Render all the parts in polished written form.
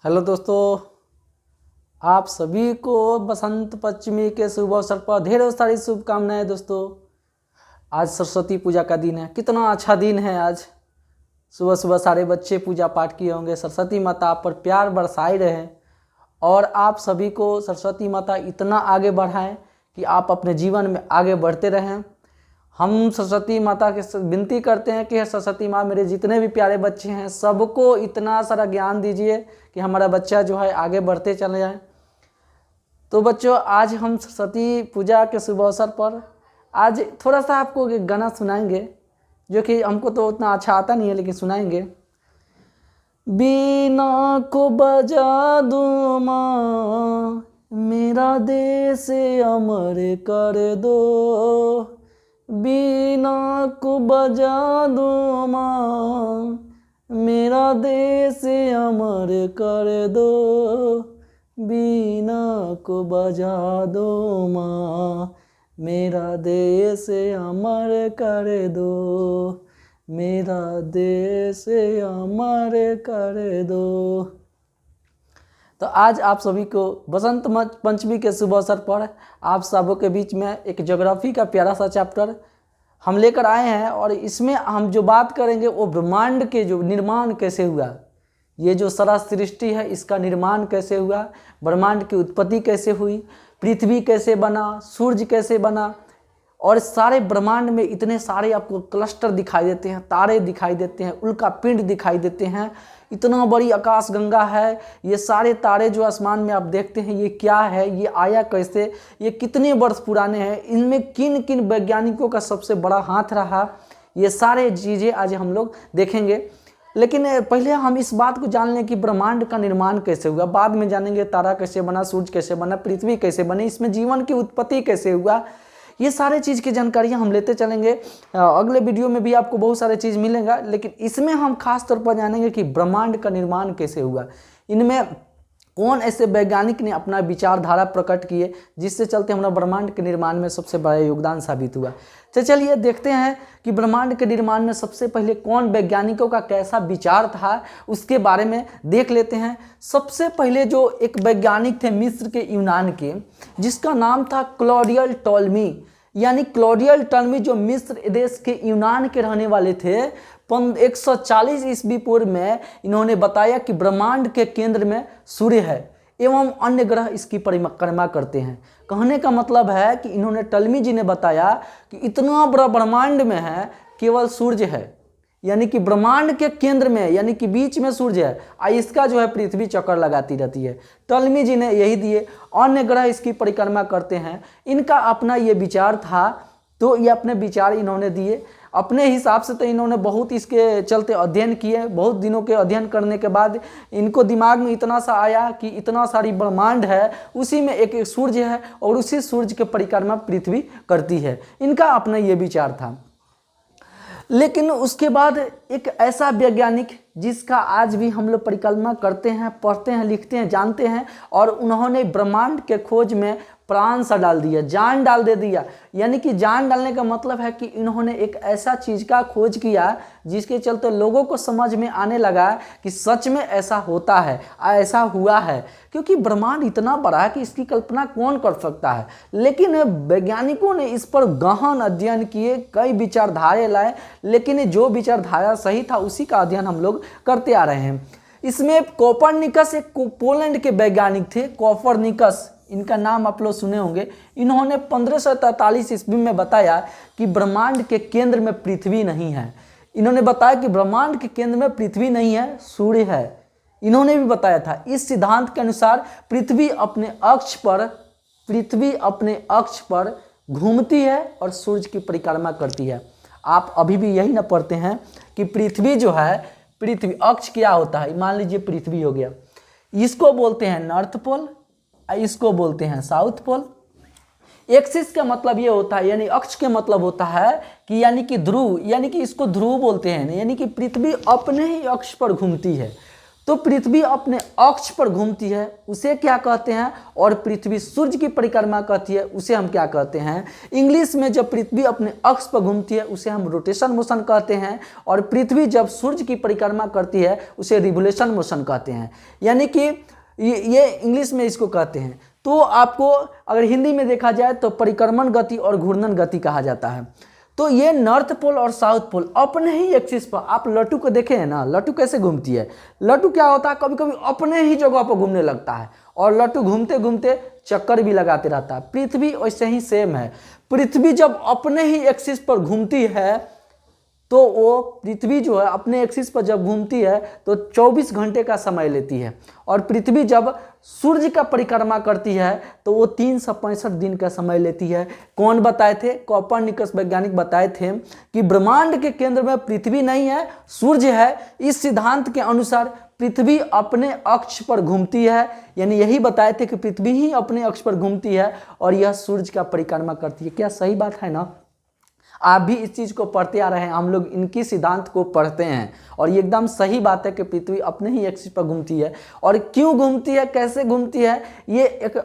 Hello दोस्तों, आप सभी को बसंत पंचमी के शुभ अवसर पर ढेरों सारी शुभकामनाएं। दोस्तों, आज सरस्वती पूजा का दिन है। कितना अच्छा दिन है। आज सुबह सुबह सारे बच्चे पूजा पाठ किए होंगे। सरस्वती माता आप पर प्यार बरसाए रहे और आप सभी को सरस्वती माता इतना आगे बढ़ाएं कि आप अपने जीवन में आगे बढ़ते रहें। हम सरस्वती माता के विनती करते हैं कि सरस्वती माँ, मेरे जितने भी प्यारे बच्चे हैं सबको इतना सारा ज्ञान दीजिए कि हमारा बच्चा जो है आगे बढ़ते चले जाए। तो बच्चों, आज हम सरस्वती पूजा के शुभ अवसर पर आज थोड़ा सा आपको एक गाना सुनाएंगे, जो कि हमको तो उतना अच्छा आता नहीं है, लेकिन सुनाएंगे। बीना को बजा दूँ माँ, मेरा देश अमर कर दो। बीना को बजा दो माँ, मेरा देश अमर कर दो। बीना को बजा दो माँ, मेरा देश अमर कर दो। मेरा देश अमर कर दो। तो आज आप सभी को बसंत पंचमी के शुभ अवसर पर आप सबों के बीच में एक ज्योग्राफी का प्यारा सा चैप्टर हम लेकर आए हैं, और इसमें हम जो बात करेंगे वो ब्रह्मांड के जो निर्माण कैसे हुआ, ये जो सारा सृष्टि है इसका निर्माण कैसे हुआ, ब्रह्मांड की उत्पत्ति कैसे हुई, पृथ्वी कैसे बना, सूर्य कैसे बना, और सारे ब्रह्मांड में इतने सारे आपको क्लस्टर दिखाई देते हैं, तारे दिखाई देते हैं, उल्का पिंड दिखाई देते हैं। इतना बड़ी आकाश गंगा है। ये सारे तारे जो आसमान में आप देखते हैं, ये क्या है, ये आया कैसे, ये कितने वर्ष पुराने हैं, इनमें किन किन वैज्ञानिकों का सबसे बड़ा हाथ रहा, ये सारे चीज़ें आज हम लोग देखेंगे। लेकिन पहले हम इस बात को जान लें कि ब्रह्मांड का निर्माण कैसे हुआ। बाद में जानेंगे तारा कैसे बना, सूर्य कैसे बना, पृथ्वी कैसे बनी, इसमें जीवन की उत्पत्ति कैसे हुआ। ये सारे चीज़ की जानकारियाँ हम लेते चलेंगे। अगले वीडियो में भी आपको बहुत सारे चीज़ मिलेगा, लेकिन इसमें हम खास तौर पर जानेंगे कि ब्रह्मांड का निर्माण कैसे हुआ, इनमें कौन ऐसे वैज्ञानिक ने अपना विचारधारा प्रकट किए जिससे चलते हमारा ब्रह्मांड के निर्माण में सबसे बड़ा योगदान साबित हुआ। तो चलिए देखते हैं कि ब्रह्मांड के निर्माण में सबसे पहले कौन वैज्ञानिकों का कैसा विचार था, उसके बारे में देख लेते हैं। सबसे पहले जो एक वैज्ञानिक थे मिस्र के, यूनान के, जिसका नाम था क्लॉडियल टॉलमी, यानी क्लॉडियल टॉलमी, जो मिस्र देश के यूनान के रहने वाले थे। 140 ईस्वी पूर्व में इन्होंने बताया कि ब्रह्मांड के केंद्र में सूर्य है एवं अन्य ग्रह इसकी परिक्रमा करते हैं। कहने का मतलब है कि इन्होंने टॉलमी जी ने बताया कि इतना बड़ा ब्रह्मांड में है केवल सूर्य है, यानी कि ब्रह्मांड के केंद्र में, यानी कि बीच में सूर्य है, और इसका जो है पृथ्वी चक्कर लगाती रहती है। टॉलमी जी ने यही दिए, अन्य ग्रह इसकी परिक्रमा करते हैं। इनका अपना ये विचार था, तो ये अपने विचार इन्होंने दिए अपने हिसाब से। तो इन्होंने बहुत इसके चलते अध्ययन किए। बहुत दिनों के अध्ययन करने के बाद इनको दिमाग में इतना सा आया कि इतना सारी ब्रह्मांड है, उसी में एक सूर्य है और उसी सूर्य के परिक्रमा पृथ्वी करती है। इनका अपना ये विचार था। लेकिन उसके बाद एक ऐसा वैज्ञानिक जिसका आज भी हम लोग परिकल्पना करते हैं, पढ़ते हैं, लिखते हैं, जानते हैं, और उन्होंने ब्रह्मांड के खोज में प्राण सा डाल दिया, जान डाल दे दिया। यानी कि जान डालने का मतलब है कि इन्होंने एक ऐसा चीज़ का खोज किया जिसके चलते लोगों को समझ में आने लगा कि सच में ऐसा होता है, ऐसा हुआ है। क्योंकि ब्रह्मांड इतना बड़ा है कि इसकी कल्पना कौन कर सकता है। लेकिन वैज्ञानिकों ने इस पर गहन अध्ययन किए, कई विचारधारे लाए, लेकिन जो विचारधारा सही था उसी का अध्ययन हम लोग करते आ रहे हैं। इसमें कोपरनिकस एक पोलैंड के वैज्ञानिक थे, कोपरनिकस, इनका नाम आप लोग सुने होंगे। इन्होंने 1543 ईस्वी में बताया कि ब्रह्मांड के केंद्र में पृथ्वी नहीं है। इन्होंने बताया कि ब्रह्मांड के केंद्र में पृथ्वी नहीं है, सूर्य है। इन्होंने भी बताया था। इस सिद्धांत के अनुसार पृथ्वी अपने अक्ष पर घूमती है और सूर्य की परिक्रमा करती है। आप अभी भी यही ना पढ़ते हैं कि पृथ्वी जो है, पृथ्वी अक्ष क्या होता है। मान लीजिए पृथ्वी हो गया, इसको बोलते हैं नॉर्थ पोल, इसको बोलते हैं साउथ पोल। एक्सिस का मतलब ये होता है, यानी अक्ष के मतलब होता है कि यानी कि ध्रुव, यानी कि इसको ध्रुव बोलते हैं, यानी कि पृथ्वी अपने ही अक्ष पर घूमती है। तो पृथ्वी अपने अक्ष पर घूमती है उसे क्या कहते हैं, और पृथ्वी सूर्य की परिक्रमा करती है उसे हम क्या कहते हैं। इंग्लिश में जब पृथ्वी अपने अक्ष पर घूमती है उसे हम रोटेशन मोशन कहते हैं, और पृथ्वी जब सूर्य की परिक्रमा करती है उसे रिवोल्यूशन मोशन कहते हैं। यानी कि ये इंग्लिश में इसको कहते हैं। तो आपको अगर हिंदी में देखा जाए तो परिक्रमण गति और घूर्णन गति कहा जाता है। तो ये नॉर्थ पोल और साउथ पोल अपने ही एक्सिस पर, आप लट्टू को देखे हैं ना, लट्टू कैसे घूमती है। लट्टू क्या होता है, कभी कभी अपने ही जगह पर घूमने लगता है और लट्टू घूमते घूमते चक्कर भी लगाते रहता है। पृथ्वी वैसे ही सेम है। पृथ्वी जब अपने ही एक्सिस पर घूमती है तो वो पृथ्वी जो है अपने एक्सिस पर जब घूमती है तो 24 घंटे का समय लेती है, और पृथ्वी जब सूर्य का परिक्रमा करती है तो वो 365 दिन का समय लेती है। कौन बताए थे, कोपरनिकस वैज्ञानिक बताए थे कि ब्रह्मांड के केंद्र में पृथ्वी नहीं है, सूर्य है। इस सिद्धांत के अनुसार पृथ्वी अपने अक्ष पर घूमती है, यानी यही बताए थे कि पृथ्वी ही अपने अक्ष पर घूमती है और यह सूर्य का परिक्रमा करती है। क्या सही बात है ना। आप भी इस चीज़ को पढ़ते आ रहे हैं, हम लोग इनकी सिद्धांत को पढ़ते हैं और ये एकदम सही बात है कि पृथ्वी अपने ही एक्सिस पर घूमती है। और क्यों घूमती है, कैसे घूमती है, ये एक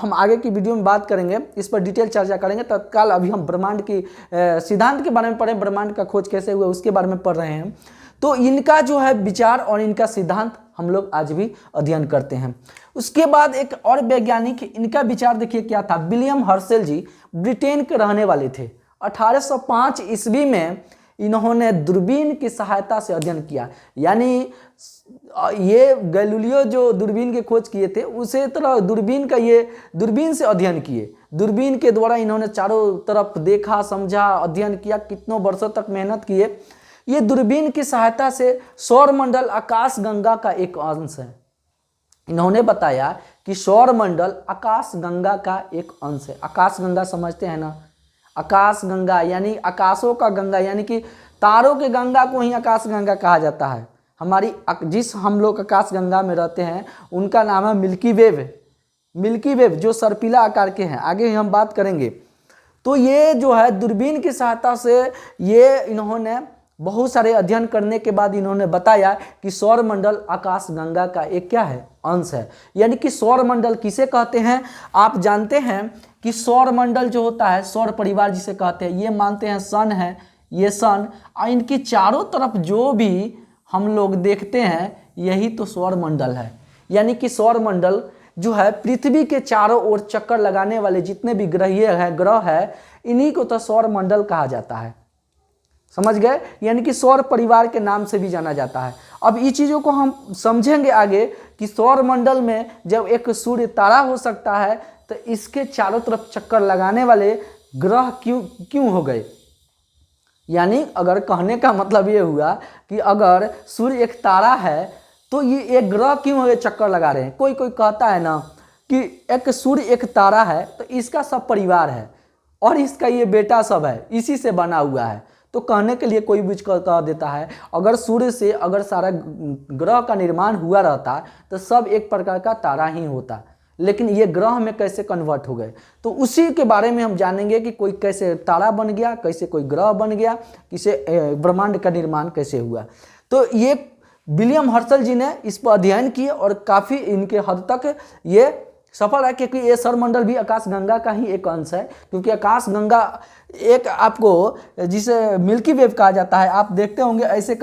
हम आगे की वीडियो में बात करेंगे, इस पर डिटेल चर्चा करेंगे। तत्काल अभी हम ब्रह्मांड की सिद्धांत के बारे में पढ़े, ब्रह्मांड का खोज कैसे हुआ उसके बारे में पढ़ रहे हैं। तो इनका जो है विचार और इनका सिद्धांत हम लोग आज भी अध्ययन करते हैं। उसके बाद एक और वैज्ञानिक, इनका विचार देखिए क्या था। विलियम हर्शेल जी ब्रिटेन के रहने वाले थे। 1805 ईस्वी में इन्होंने दूरबीन की सहायता से अध्ययन किया। यानी ये गैलीलियो जो दूरबीन की खोज किए थे उसे तरह दूरबीन का ये दूरबीन से अध्ययन किए। दूरबीन के द्वारा इन्होंने चारों तरफ देखा, समझा, अध्ययन किया, कितनों वर्षों तक मेहनत किए। ये दूरबीन की सहायता से सौरमंडल आकाश गंगा का एक अंश है। इन्होंने बताया कि सौरमंडल आकाश गंगा का एक अंश है। आकाश गंगा समझते हैं ना, आकाश गंगा यानी आकाशों का गंगा, यानी कि तारों के गंगा को ही आकाश गंगा कहा जाता है। हमारी जिस हम लोग आकाश गंगा में रहते हैं उनका नाम है मिल्की वेव। मिल्की वेव जो सर्पिला आकार के हैं, आगे हम बात करेंगे। तो ये जो है दूरबीन की सहायता से ये इन्होंने बहुत सारे अध्ययन करने के बाद इन्होंने बताया कि सौरमंडल आकाश गंगा का एक क्या है, अंश है। यानी कि सौरमंडल किसे कहते हैं, आप जानते हैं कि सौरमंडल जो होता है, सौर परिवार जिसे कहते हैं, ये मानते हैं सन है, ये सन, और इनकी चारों तरफ जो भी हम लोग देखते हैं यही तो सौरमंडल है। यानी कि सौरमंडल जो है पृथ्वी के चारों ओर चक्कर लगाने वाले जितने भी ग्रह है इन्हीं को तो सौरमंडल कहा जाता है। समझ गए, यानी कि सौर परिवार के नाम से भी जाना जाता है। अब ये चीज़ों को हम समझेंगे आगे कि सौरमंडल में जब एक सूर्य तारा हो सकता है तो इसके चारों तरफ चक्कर लगाने वाले ग्रह क्यों हो गए। यानी अगर कहने का मतलब ये हुआ कि अगर सूर्य एक तारा है तो ये एक ग्रह क्यों हो गए चक्कर लगा रहे हैं। कोई कहता है ना कि एक सूर्य एक तारा है तो इसका सब परिवार है और इसका ये बेटा सब है, इसी से बना हुआ है। तो कहने के लिए कोई भी कह देता है अगर सूर्य से अगर सारा ग्रह का निर्माण हुआ रहता तो सब एक प्रकार का तारा ही होता, लेकिन ये ग्रह में कैसे कन्वर्ट हो गए। तो उसी के बारे में हम जानेंगे कि कोई कैसे तारा बन गया, कैसे कोई ग्रह बन गया, किसे ब्रह्मांड का निर्माण कैसे हुआ। तो ये विलियम हर्शल जी ने इस पर अध्ययन किए और काफ़ी इनके हद तक ये सफल है, क्योंकि ये सौरमंडल भी आकाश गंगा का ही एक अंश है। क्योंकि आकाश गंगा एक आपको जिसे मिल्की वेव कहा जाता है, आप देखते होंगे ऐसे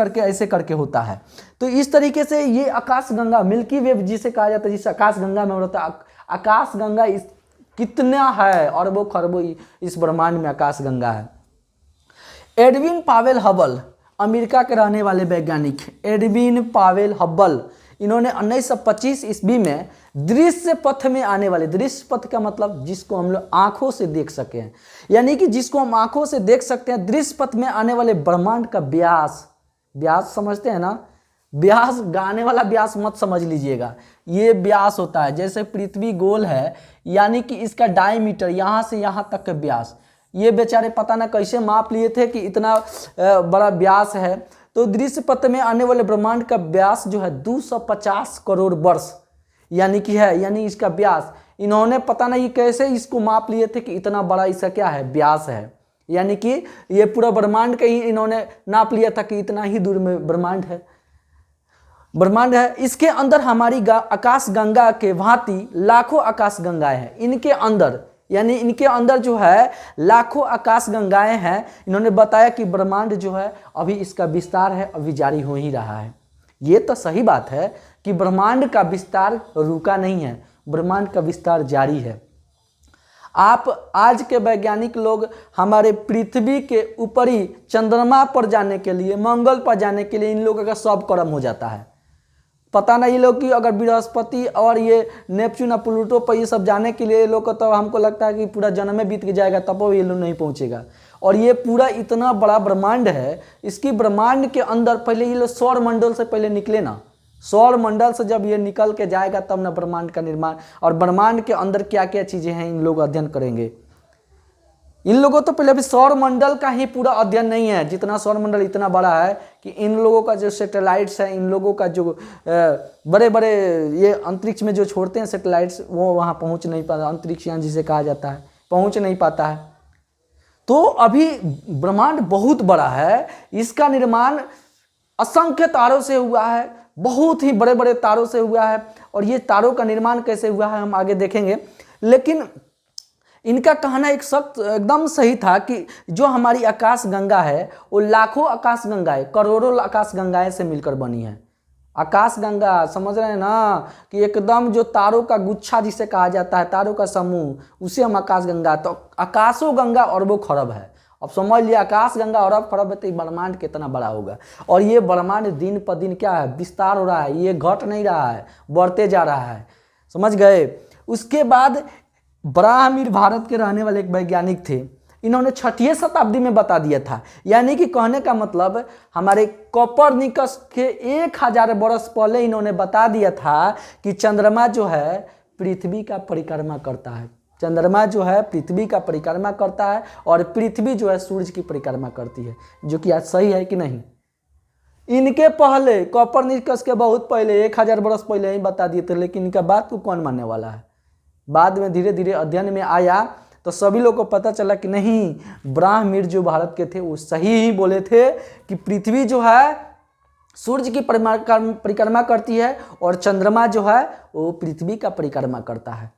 करके होता है। तो इस तरीके से ये आकाश गंगा मिल्की वेव जिसे कहा जाता है, जिस आकाश गंगा में होता है, आकाश गंगा इस कितना है, अरबों खरबों इस ब्रह्मांड में आकाश गंगा है। एडविन पावेल हबल, अमेरिका के रहने वाले वैज्ञानिक एडविन पावेल हबल, इन्होंने 1925 ईस्वी में दृश्य पथ में आने वाले, दृश्य पथ का मतलब जिसको हम लोग आंखों से देख सके हैं, यानी कि जिसको हम आंखों से देख सकते हैं, दृश्य पथ में आने वाले ब्रह्मांड का व्यास समझते हैं ना। व्यास गाने वाला व्यास मत समझ लीजिएगा, ये व्यास होता है जैसे पृथ्वी गोल है, यानी कि इसका डायमीटर यहाँ से यहाँ तक का व्यास। ये बेचारे पता ना कैसे माप लिए थे कि इतना बड़ा व्यास है। तो दृश्य पथ में आने वाले ब्रह्मांड का व्यास जो है 250 करोड़ वर्ष यानी कि है, यानी इसका व्यास इन्होंने पता नहीं कैसे इसको माप लिए थे कि इतना बड़ा इसका क्या है, व्यास है। यानी कि ये पूरा ब्रह्मांड का ही इन्होंने नाप लिया था कि इतना ही दूर में ब्रह्मांड है। ब्रह्मांड है, इसके अंदर हमारी आकाश गंगा के भांति लाखों आकाश गंगाएं हैं। इनके अंदर यानी इनके अंदर जो है लाखों आकाश गंगाएं हैं। इन्होंने बताया कि ब्रह्मांड जो है अभी इसका विस्तार है, अभी जारी हो ही रहा है। ये तो सही बात है कि ब्रह्मांड का विस्तार रुका नहीं है, ब्रह्मांड का विस्तार जारी है। आप आज के वैज्ञानिक लोग हमारे पृथ्वी के ऊपरी चंद्रमा पर जाने के लिए, मंगल पर जाने के लिए इन लोगों का सब कर्म हो जाता है। पता नहीं लोग कि अगर बृहस्पति और ये नेपच्यून और प्लूटो पर ये सब जाने के लिए लोग को, तो हमको लगता है कि पूरा जन्म में बीत जाएगा तब वो ये लोग नहीं पहुंचेगा। और ये पूरा इतना बड़ा ब्रह्मांड है, इसकी ब्रह्मांड के अंदर पहले ये लोग सौर मंडल से पहले निकले ना, सौर मंडल से जब ये निकल के जाएगा तब ना ब्रह्मांड का निर्माण, और ब्रह्मांड के अंदर क्या क्या चीजें हैं इन लोग अध्ययन करेंगे। इन लोगों तो पहले अभी सौर मंडल का ही पूरा अध्ययन नहीं है, जितना सौर मंडल इतना बड़ा है कि इन लोगों का जो सैटेलाइट्स है, इन लोगों का जो बड़े बड़े ये अंतरिक्ष में जो छोड़ते हैं सैटेलाइट्स, वो वहाँ पहुँच नहीं पाता, अंतरिक्ष यान जिसे कहा जाता है, पहुँच नहीं पाता है। तो अभी ब्रह्मांड बहुत बड़ा है, इसका निर्माण असंख्य तारों से हुआ है, बहुत ही बड़े बड़े तारों से हुआ है। और ये तारों का निर्माण कैसे हुआ है हम आगे देखेंगे। लेकिन इनका कहना एक सख्त एकदम सही था कि जो हमारी आकाश गंगा है वो लाखों आकाश गंगाएं, करोड़ों आकाश गंगाएं से मिलकर बनी है। आकाश गंगा समझ रहे हैं ना, कि एकदम जो तारों का गुच्छा जिसे कहा जाता है, तारों का समूह, उसे हम आकाश गंगा। तो आकाशों गंगा अरबों खरब है। अब समझ लिया, आकाश गंगा अरब खरब है तो ब्रह्मांड कितना बड़ा होगा। और ये ब्रह्मांड दिन पर दिन क्या है, विस्तार हो रहा है, ये घट नहीं रहा है, बढ़ते जा रहा है। समझ गए। उसके बाद ब्राह्मीर भारत के रहने वाले एक वैज्ञानिक थे, इन्होंने 6वीं शताब्दी में बता दिया था। यानी कि कहने का मतलब हमारे कोपरनिकस के 1000 वर्ष पहले इन्होंने बता दिया था कि चंद्रमा जो है पृथ्वी का परिक्रमा करता है। चंद्रमा जो है पृथ्वी का परिक्रमा करता है और पृथ्वी जो है सूर्य की परिक्रमा करती है, जो कि आज सही है कि नहीं। इनके पहले कोपरनिकस के बहुत पहले 1000 वर्ष पहले ही बता दिए थे, लेकिन इनका बात को कौन मानने वाला है। बाद में धीरे धीरे अध्ययन में आया तो सभी लोग को पता चला कि नहीं, ब्राह्मीर जो भारत के थे वो सही ही बोले थे कि पृथ्वी जो है सूर्य की परिक्रमा करती है और चंद्रमा जो है वो पृथ्वी का परिक्रमा करता है।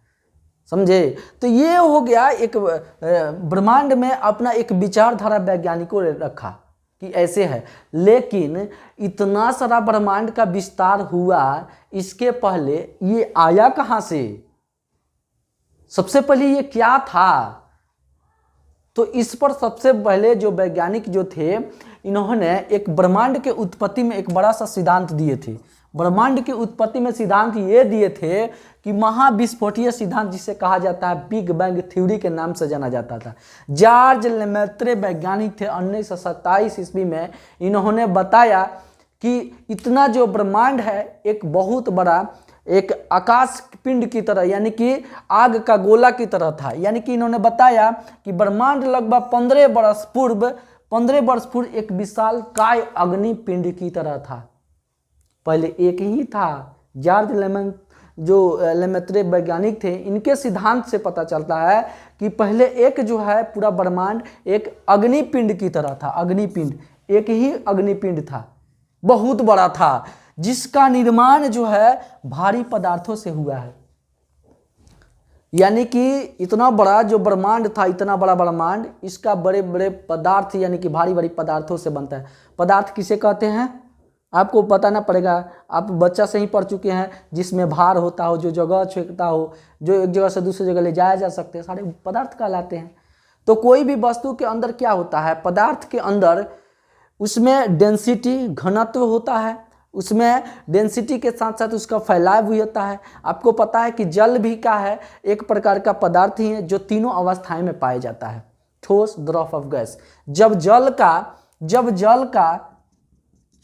समझे। तो ये हो गया एक ब्रह्मांड में अपना एक विचारधारा वैज्ञानिकों ने रखा कि ऐसे है। लेकिन इतना सारा ब्रह्मांड का विस्तार हुआ, इसके पहले ये आया कहाँ से, सबसे पहले ये क्या था। तो इस पर सबसे पहले जो वैज्ञानिक जो थे, इन्होंने एक ब्रह्मांड के उत्पत्ति में एक बड़ा सा सिद्धांत दिए थे। ब्रह्मांड की उत्पत्ति में सिद्धांत ये दिए थे कि महाविस्फोटीय सिद्धांत, जिसे कहा जाता है बिग बैंग थ्योरी के नाम से जाना जाता था। जॉर्ज लेमेत्रे वैज्ञानिक थे, 1927 ईस्वी में इन्होंने बताया कि इतना जो ब्रह्मांड है एक बहुत बड़ा एक आकाश पिंड की तरह, यानी कि आग का गोला की तरह था। यानी कि इन्होंने बताया कि ब्रह्मांड लगभग 15 वर्ष पूर्व एक विशाल काय अग्नि पिंड की तरह था। पहले एक ही था। जॉर्ज लेमेत्रे वैज्ञानिक थे, इनके सिद्धांत से पता चलता है कि पहले एक जो है पूरा ब्रह्मांड एक अग्निपिंड की तरह था। अग्निपिंड, एक ही अग्निपिंड था, बहुत बड़ा था, जिसका निर्माण जो है भारी पदार्थों से हुआ है। यानी कि इतना बड़ा जो ब्रह्मांड था, इतना बड़ा ब्रह्मांड, इसका बड़े बड़े पदार्थ यानी कि भारी भारी पदार्थों से बनता है। पदार्थ किसे कहते हैं आपको बताना पड़ेगा, आप बच्चा से ही पढ़ चुके हैं। जिसमें भार होता हो, जो जगह छेकता हो, जो एक जगह से दूसरी जगह ले जाया जा सकते हैं, सारे पदार्थ कहलाते हैं। तो कोई भी वस्तु के अंदर क्या होता है, पदार्थ के अंदर उसमें डेंसिटी, घनत्व होता है, उसमें डेंसिटी के साथ साथ उसका फैलाव भी होता है। आपको पता है कि जल भी क्या है, एक प्रकार का पदार्थ ही है जो तीनों अवस्थाएं में पाया जाता है, ठोस, द्रव और गैस। जब जल का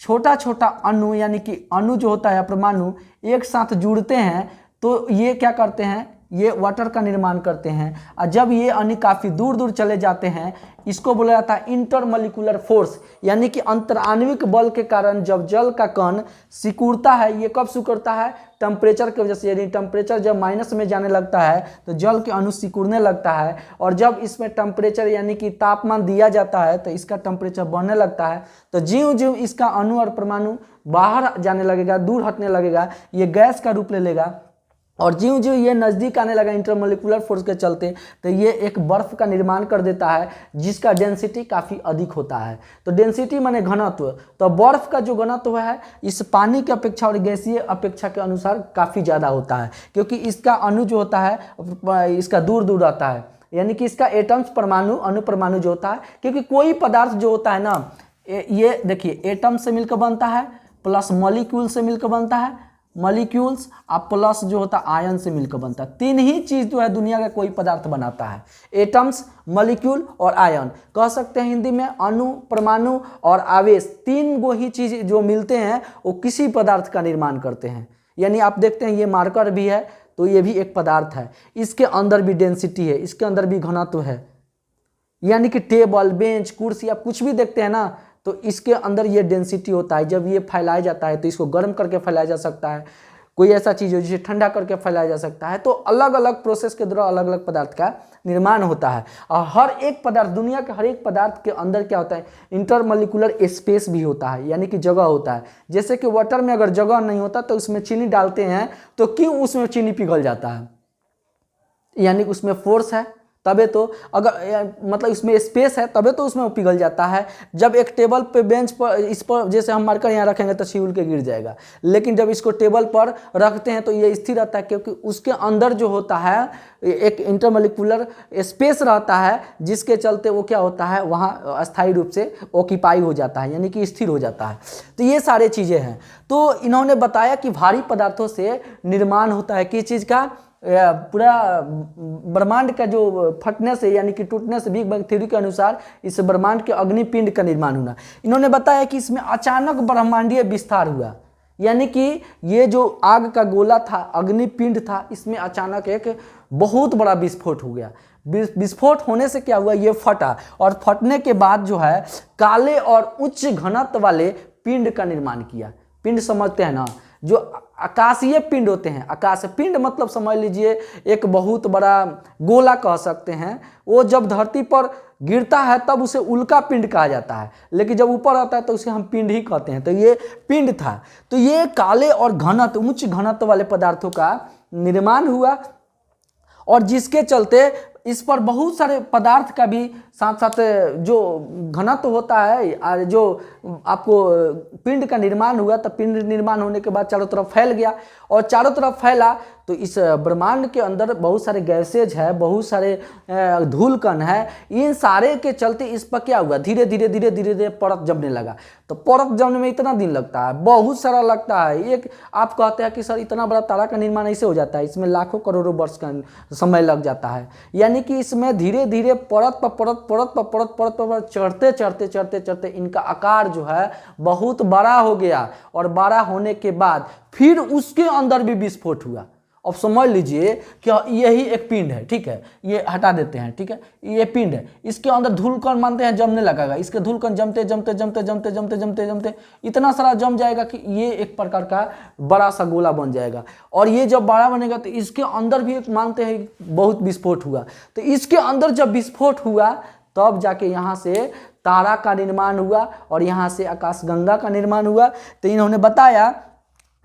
छोटा छोटा अणु यानी कि अणु जो होता है, परमाणु, एक साथ जुड़ते हैं तो ये क्या करते हैं, ये वाटर का निर्माण करते हैं। और जब ये अणु काफ़ी दूर दूर चले जाते हैं, इसको बोला जाता है इंटरमोलिकुलर फोर्स, यानी कि अंतराण्विक बल के कारण जब जल का कण सिकुड़ता है, ये कब सिकुड़ता है? टेम्परेचर की वजह से। यानी टेम्परेचर जब माइनस में जाने लगता है तो जल के अणु सिकुड़ने लगता है, और जब इसमें टेम्परेचर यानी कि तापमान दिया जाता है तो इसका टेम्परेचर बढ़ने लगता है। तो ज्यों ज्यों इसका अणु और परमाणु बाहर जाने लगेगा, दूर हटने लगेगा, ये गैस का रूप ले लेगा, और ज्यों ज्यों ये नज़दीक आने लगा इंटरमोलिकुलर फोर्स के चलते तो ये एक बर्फ का निर्माण कर देता है जिसका डेंसिटी काफ़ी अधिक होता है। तो डेंसिटी माने घनत्व, तो बर्फ का जो घनत्व है इस पानी की अपेक्षा और गैसीय अपेक्षा के अनुसार काफ़ी ज़्यादा होता है, क्योंकि इसका अणु जो होता है इसका दूर दूर रहता है, यानी कि इसका एटम्स परमाणु अणु परमाणु जो होता है, क्योंकि कोई पदार्थ जो होता है ना ये देखिए एटम से मिलकर बनता है प्लस मॉलिक्यूल से मिलकर बनता है, मॉलिक्यूल्स और प्लस जो होता है आयन से मिलकर बनता है। तीन ही चीज़ जो है दुनिया का कोई पदार्थ बनाता है, एटम्स, मॉलिक्यूल और आयन। कह सकते हैं हिंदी में अणु, परमाणु और आवेश, तीन गो ही चीज़ जो मिलते हैं वो किसी पदार्थ का निर्माण करते हैं। यानी आप देखते हैं ये मार्कर भी है तो ये भी एक पदार्थ है, इसके अंदर भी डेंसिटी है, इसके अंदर भी घनत्व है। यानी कि टेबल, बेंच, कुर्सी आप कुछ भी देखते हैं ना तो इसके अंदर ये डेंसिटी होता है। जब ये फैलाया जाता है तो इसको गर्म करके फैलाया जा सकता है, कोई ऐसा चीज़ हो जिसे ठंडा करके फैलाया जा सकता है। तो अलग अलग प्रोसेस के द्वारा अलग अलग पदार्थ का निर्माण होता है। और हर एक पदार्थ, दुनिया के हर एक पदार्थ के अंदर क्या होता है? इंटरमोलिकुलर स्पेस भी होता है, यानी कि जगह होता है। जैसे कि वाटर में अगर जगह नहीं होता तो उसमें चीनी डालते हैं तो क्यों उसमें चीनी पिघल जाता है? यानी कि उसमें फोर्स है तबे तो, अगर मतलब इसमें स्पेस है तबे तो उसमें पिघल जाता है। जब एक टेबल पे बेंच पर इस पर जैसे हम मार्कर यहाँ रखेंगे तो छिल के गिर जाएगा, लेकिन जब इसको टेबल पर रखते हैं तो ये स्थिर रहता है, क्योंकि उसके अंदर जो होता है एक इंटरमोलिकुलर स्पेस रहता है जिसके चलते वो क्या होता है वहाँ अस्थायी रूप से ऑक्यूपाई हो जाता है, यानी कि स्थिर हो जाता है। तो ये सारे चीज़ें हैं। तो इन्होंने बताया कि भारी पदार्थों से निर्माण होता है किस चीज़ का? पूरा ब्रह्मांड का जो फटने से यानी कि टूटने से, बिग बैंग थ्योरी के अनुसार इस ब्रह्मांड के अग्निपिंड का निर्माण होना। इन्होंने बताया कि इसमें अचानक ब्रह्मांडीय विस्तार हुआ, यानी कि ये जो आग का गोला था, अग्निपिंड था, इसमें अचानक एक बहुत बड़ा विस्फोट हो गया। विस्फोट होने से क्या हुआ? ये फटा, और फटने के बाद जो है काले और उच्च घनत्व वाले पिंड का निर्माण किया। पिंड समझते हैं ना, जो आकाशीय पिंड होते हैं। आकाश पिंड मतलब समझ लीजिए एक बहुत बड़ा गोला कह सकते हैं। वो जब धरती पर गिरता है तब उसे उल्का पिंड कहा जाता है, लेकिन जब ऊपर आता है तो उसे हम पिंड ही कहते हैं। तो ये पिंड था। तो ये काले और घनत्व, उच्च घनत्व वाले पदार्थों का निर्माण हुआ, और जिसके चलते इस पर बहुत सारे पदार्थ का भी साथ साथ जो घनत्व होता है, जो आपको पिंड का निर्माण हुआ, तो पिंड निर्माण होने के बाद चारों तरफ फैल गया, और चारों तरफ फैला तो इस ब्रह्मांड के अंदर बहुत सारे गैसेज है, बहुत सारे धूल कण है। इन सारे के चलते इस पर क्या हुआ? धीरे धीरे धीरे धीरे धीरे परत जमने लगा। तो परत जमने में इतना दिन लगता है, बहुत सारा लगता है। एक आप कहते हैं कि सर इतना बड़ा तारा का निर्माण ऐसे हो जाता है, इसमें लाखों करोड़ों वर्ष का समय लग जाता है। यानी कि इसमें धीरे धीरे परत पर परत परत पर परत परत पर चढ़ते चढ़ते चढ़ते चढ़ते इनका आकार जो है बहुत बड़ा हो गया, और बड़ा होने के बाद फिर उसके अंदर भी विस्फोट हुआ। अब समझ लीजिए कि यही एक पिंड है, ठीक है, ये हटा देते हैं, ठीक है, ये पिंड है, इसके अंदर धूलकण मानते हैं जमने लगेगा। इसके धूलकण जमते जमते जमते जमते जमते जमते जमते इतना सारा जम जाएगा कि ये एक प्रकार का बड़ा सा गोला बन जाएगा। और ये जब बड़ा बनेगा तो इसके अंदर भी एक मानते हैं बहुत विस्फोट हुआ। तो इसके अंदर जब विस्फोट हुआ तब जाके यहाँ से तारा का निर्माण हुआ, और यहाँ से आकाशगंगा का निर्माण हुआ। तो इन्होंने बताया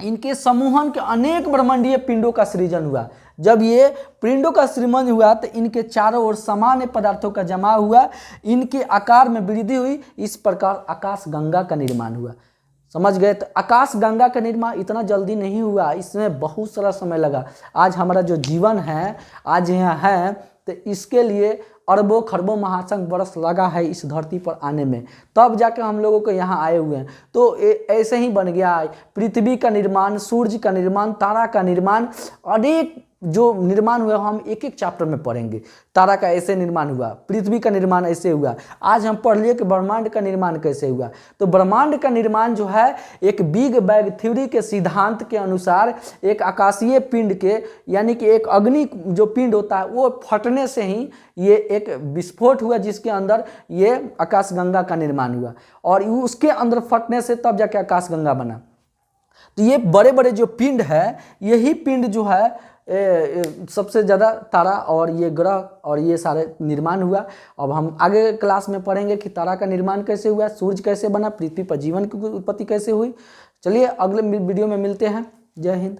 इनके समूहन के अनेक ब्रह्मांडीय पिंडों का सृजन हुआ। जब ये पिंडों का सृजन हुआ तो इनके चारों ओर सामान्य पदार्थों का जमा हुआ, इनके आकार में वृद्धि हुई, इस प्रकार आकाशगंगा का निर्माण हुआ। समझ गए? तो आकाशगंगा का निर्माण इतना जल्दी नहीं हुआ, इसमें बहुत सारा समय लगा। आज हमारा जो जीवन है, आज यहाँ है, तो इसके लिए अरबों खरबों महासंख्य वर्ष लगा है इस धरती पर आने में, तब जाके हम लोगों को यहाँ आए हुए हैं। तो ऐसे ही बन गया पृथ्वी का निर्माण, सूर्य का निर्माण, तारा का निर्माण, अनेक जो निर्माण हुआ हम एक एक चैप्टर में पढ़ेंगे। तारा का ऐसे निर्माण हुआ, पृथ्वी का निर्माण ऐसे हुआ। आज हम पढ़ लिए कि ब्रह्मांड का निर्माण कैसे हुआ। तो ब्रह्मांड का निर्माण जो है एक बिग बैंग थ्योरी के सिद्धांत के अनुसार एक आकाशीय पिंड के, यानी कि एक अग्नि जो पिंड होता है वो फटने से ही ये एक विस्फोट हुआ, जिसके अंदर ये आकाशगंगा का निर्माण हुआ और उसके अंदर फटने से तब जाके आकाशगंगा बना। तो ये बड़े बड़े जो पिंड है, यही पिंड जो है सबसे ज़्यादा तारा और ये ग्रह और ये सारे निर्माण हुआ। अब हम आगे क्लास में पढ़ेंगे कि तारा का निर्माण कैसे हुआ, सूरज कैसे बना, पृथ्वी पर जीवन की उत्पत्ति कैसे हुई। चलिए अगले वीडियो में मिलते हैं। जय हिंद।